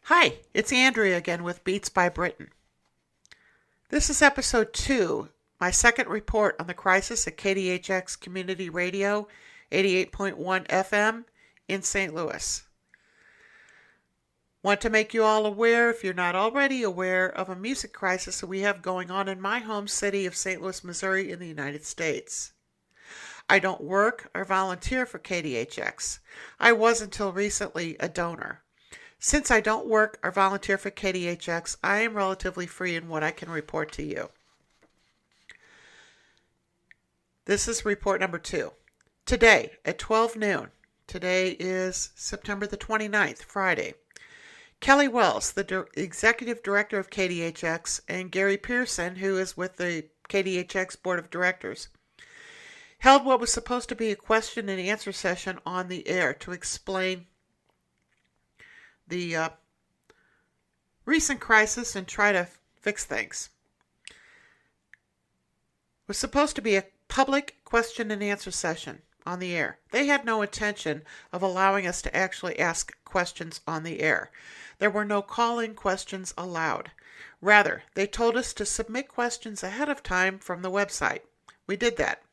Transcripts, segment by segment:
Hi, it's Andrea again with Beats by Britain. This is episode 2, my second report on the crisis at KDHX Community Radio, 88.1 FM in St. Louis. Want to make you all aware, if you're not already aware, of a music crisis that we have going on in my home city of St. Louis, Missouri in the United States. I don't work or volunteer for KDHX. I was until recently a donor. Since I don't work or volunteer for KDHX, I am relatively free in what I can report to you. This is report number 2. Today at 12 noon, today is September the 29th, Friday, Kelly Wells, the executive director of KDHX, and Gary Pearson, who is with the KDHX Board of Directors, held what was supposed to be a question and answer session on the air to explain the recent crisis and try to fix things. It was supposed to be a public question and answer session on the air. They had no intention of allowing us to actually ask questions on the air. There were no call-in questions allowed. Rather, they told us to submit questions ahead of time from the website. We did that.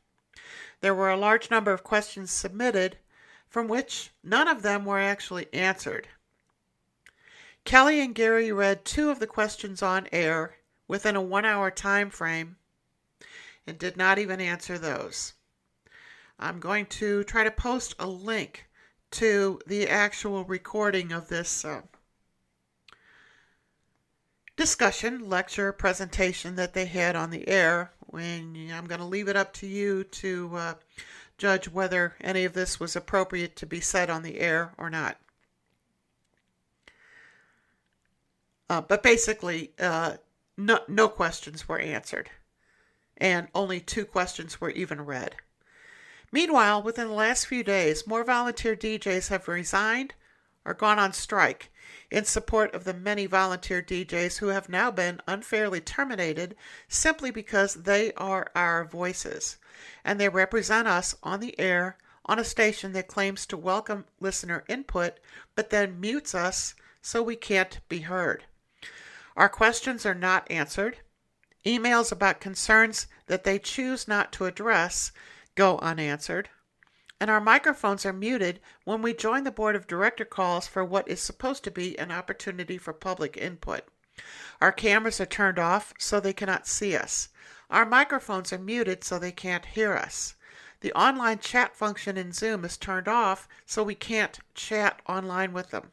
There were a large number of questions submitted, from which none of them were actually answered. Kelly and Gary read 2 of the questions on air within a 1-hour time frame and did not even answer those. I'm going to try to post a link to the actual recording of this discussion, lecture, presentation that they had on the air. I'm going to leave it up to you to judge whether any of this was appropriate to be said on the air or not. But basically, no questions were answered, and only 2 questions were even read. Meanwhile, within the last few days, more volunteer DJs have resigned or gone on strike in support of the many volunteer DJs who have now been unfairly terminated simply because they are our voices, and they represent us on the air on a station that claims to welcome listener input, but then mutes us so we can't be heard. Our questions are not answered. Emails about concerns that they choose not to address go unanswered. And our microphones are muted when we join the board of director calls for what is supposed to be an opportunity for public input. Our cameras are turned off so they cannot see us. Our microphones are muted so they can't hear us. The online chat function in Zoom is turned off so we can't chat online with them.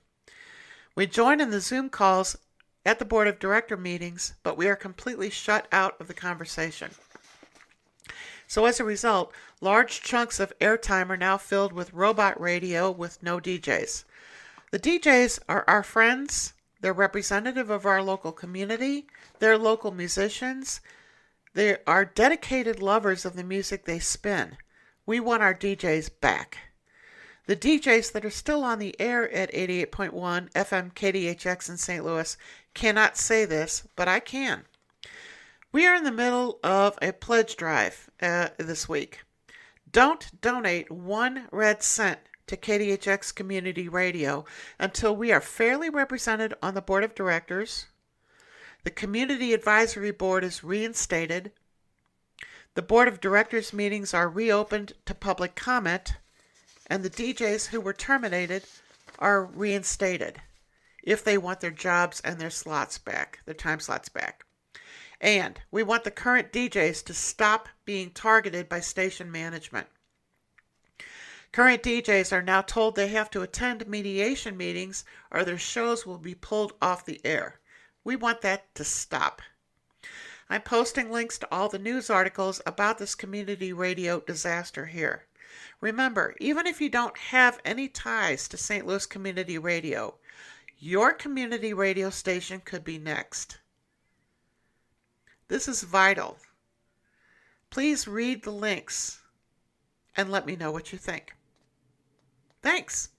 We join in the Zoom calls at the board of director meetings, but we are completely shut out of the conversation. So as a result, large chunks of airtime are now filled with robot radio with no DJs. The DJs are our friends, they're representative of our local community, they're local musicians, they are dedicated lovers of the music they spin. We want our DJs back. The DJs that are still on the air at 88.1 FM KDHX in St. Louis cannot say this, but I can. We are in the middle of a pledge drive this week. Don't donate 1 red cent to KDHX Community Radio until we are fairly represented on the board of directors, the Community Advisory Board is reinstated, the board of directors meetings are reopened to public comment, and the DJs who were terminated are reinstated if they want their jobs and their slots back, their time slots back. And we want the current DJs to stop being targeted by station management. Current DJs are now told they have to attend mediation meetings or their shows will be pulled off the air. We want that to stop. I'm posting links to all the news articles about this community radio disaster here. Remember, even if you don't have any ties to St. Louis Community Radio, your community radio station could be next. This is vital. Please read the links and let me know what you think. Thanks.